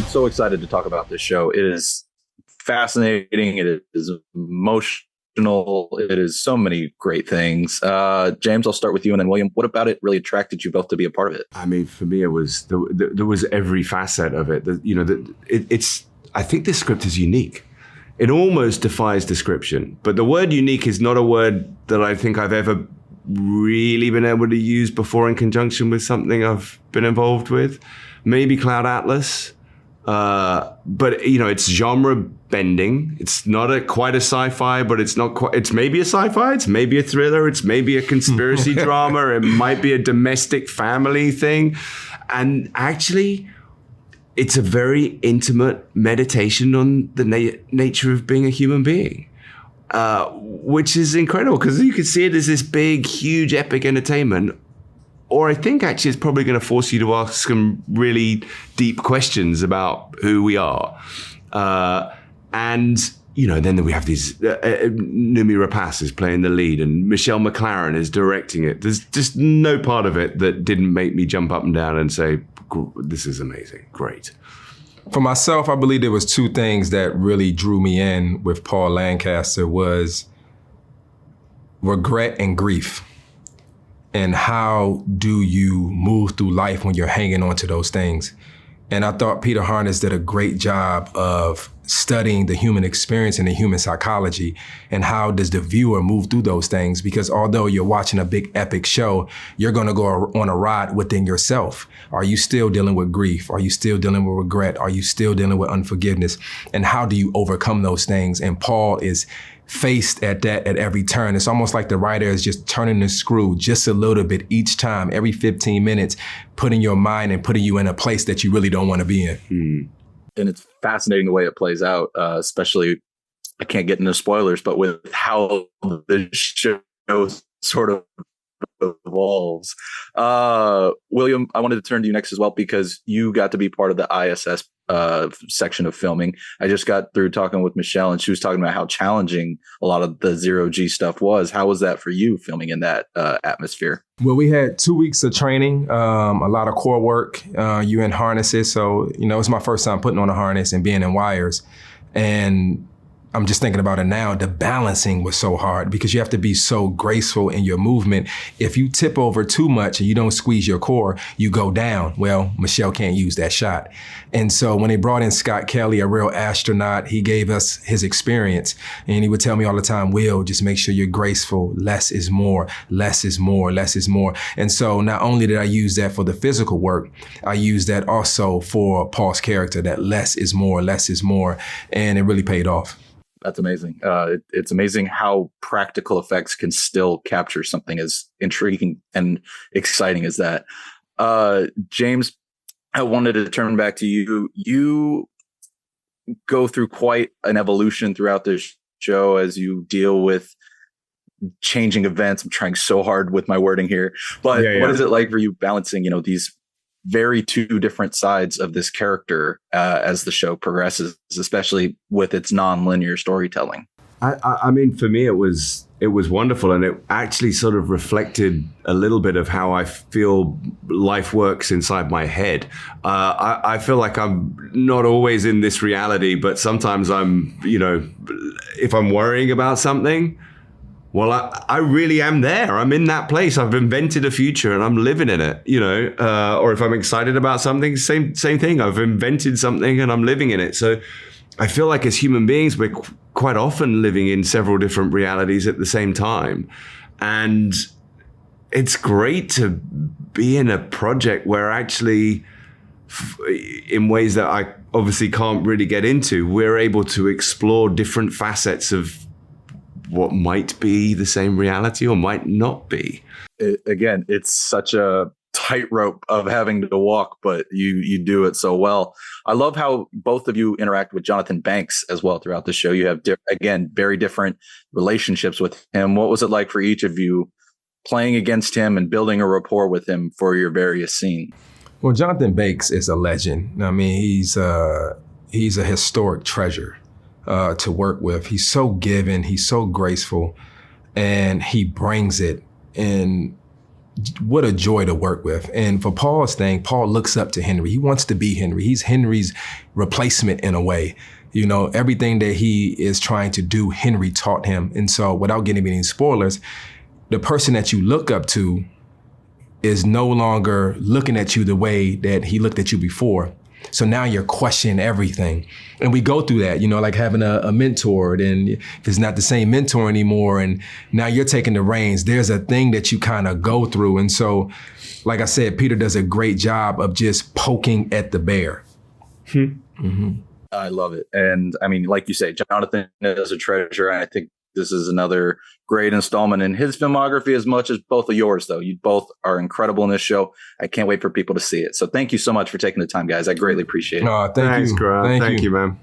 so excited to talk about this show. It is fascinating. It is emotional. It is so many great things. James, I'll start with you, and then William. What about it really attracted you both to be a part of it? I mean, for me, it was there was every facet of it. It's. I think this script is unique. It almost defies description. But the word unique is not a word that I think I've ever really been able to use before in conjunction with something I've been involved with. Maybe Cloud Atlas. But it's genre bending. It's not quite a sci-fi, but it's not quite. It's maybe a sci-fi. It's maybe a thriller. It's maybe a conspiracy drama. It might be a domestic family thing, and actually, it's a very intimate meditation on the nature of being a human being, which is incredible because you can see it as this big, huge, epic entertainment. Or I think actually it's probably going to force you to ask some really deep questions about who we are. And then we have these, Noomi Rapace is playing the lead and Michelle McLaren is directing it. There's just no part of it that didn't make me jump up and down and say, this is amazing, great. For myself, I believe there was two things that really drew me in with Paul Lancaster was regret and grief. And how do you move through life when you're hanging on to those things? And I thought Peter Harness did a great job of studying the human experience and the human psychology and how does the viewer move through those things? Because although you're watching a big epic show, you're gonna go on a ride within yourself. Are you still dealing with grief? Are you still dealing with regret? Are you still dealing with unforgiveness? And how do you overcome those things? And Paul is faced at that at every turn. It's almost like the writer is just turning the screw just a little bit each time, every 15 minutes, putting your mind and putting you in a place that you really don't want to be in. And it's fascinating the way it plays out, especially, I can't get into spoilers, but with how the show sort of evolves. William, I wanted to turn to you next as well, because you got to be part of the ISS section of filming. I just got through talking with Michelle, and she was talking about how challenging a lot of the zero-G stuff was. How was that for you, filming in that atmosphere? Well, we had 2 weeks of training, a lot of core work, you in harnesses. So, it's my first time putting on a harness and being in wires. And I'm just thinking about it now. The balancing was so hard because you have to be so graceful in your movement. If you tip over too much and you don't squeeze your core, you go down. Well, Michelle can't use that shot. And so when they brought in Scott Kelly, a real astronaut, he gave us his experience. And he would tell me all the time, Will, just make sure you're graceful. Less is more, less is more, less is more. And so not only did I use that for the physical work, I used that also for Paul's character, that less is more, less is more. And it really paid off. That's amazing. It's amazing how practical effects can still capture something as intriguing and exciting as that. James, I wanted to turn back to you. You go through quite an evolution throughout this show as you deal with changing events. I'm trying so hard with my wording here, but what is it like for you balancing, these very two different sides of this character as the show progresses, especially with its non-linear storytelling? I mean, for me, it was wonderful, and it actually sort of reflected a little bit of how I feel life works inside my head. I feel like I'm not always in this reality, but sometimes I'm, if I'm worrying about something, well, I really am there. I'm in that place. I've invented a future and I'm living in it, or if I'm excited about something, same thing. I've invented something and I'm living in it. So I feel like as human beings, we're quite often living in several different realities at the same time. And it's great to be in a project where actually, in ways that I obviously can't really get into, we're able to explore different facets of what might be the same reality or might not be. Again, it's such a tightrope of having to walk, but you do it so well. I love how both of you interact with Jonathan Banks as well throughout the show. You have, again, very different relationships with him. What was it like for each of you playing against him and building a rapport with him for your various scenes? Well, Jonathan Banks is a legend. I mean, he's a historic treasure to work with. He's so giving, he's so graceful, and he brings it in what a joy to work with. And for Paul's thing, Paul looks up to Henry. He wants to be Henry. He's Henry's replacement in a way. You know, everything that he is trying to do, Henry taught him. And so without getting any spoilers, the person that you look up to is no longer looking at you the way that he looked at you before. So now you're questioning everything. And we go through that, you know, like having a mentor, and if it's not the same mentor anymore, and now you're taking the reins, there's a thing that you kind of go through. And so, like I said, Peter does a great job of just poking at the bear. Mm-hmm. I love it. And I mean, like you say, Jonathan is a treasure. And I think this is another great installment in his filmography, as much as both of yours, though. You both are incredible in this show. I can't wait for people to see it. So thank you so much for taking the time, guys. I greatly appreciate it. Thanks, Grant. Thank you, man.